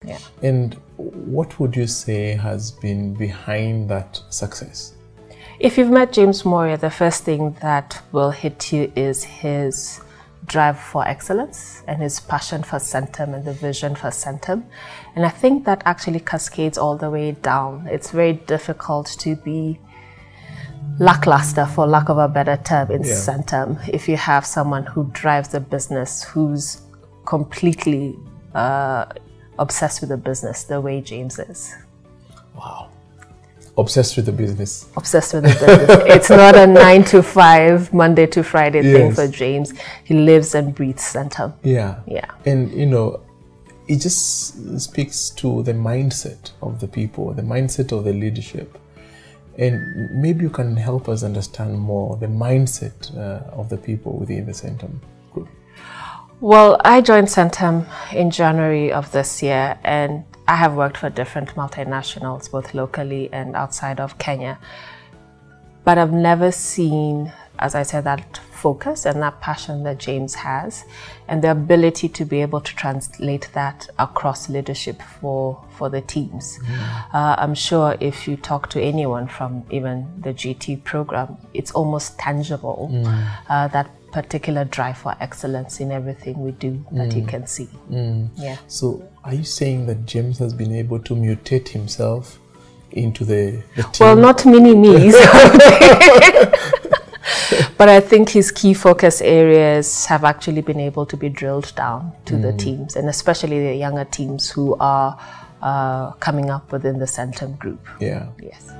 Yeah. And what would you say has been behind that success? If you've met James Mworia, the first thing that will hit you is his drive for excellence and his passion for Centum and the vision for Centum. And I think that actually cascades all the way down. It's very difficult to be lackluster, for lack of a better term, in Centum if you have someone who drives the business, who's completely obsessed with the business the way James is. Wow. Obsessed with the business. Obsessed with the business. It's not a 9 to 5, Monday to Friday thing for James. He lives and breathes Centum. Yeah. Yeah. And, you know, it just speaks to the mindset of the people, the mindset of the leadership. And maybe you can help us understand more the mindset of the people within the Centum group. Well, I joined Centum in January of this year, and I have worked for different multinationals, both locally and outside of Kenya. But I've never seen, as I said, that focus and that passion that James has, and the ability to be able to translate that across leadership for the teams. I'm sure if you talk to anyone from even the GT program, it's almost tangible, that particular drive for excellence in everything we do that you can see. Yeah. So are you saying that James has been able to mutate himself into the team? Well, not mini-me's. But I think his key focus areas have actually been able to be drilled down to the teams, and especially the younger teams who are coming up within the Centum group. Yeah. Yes.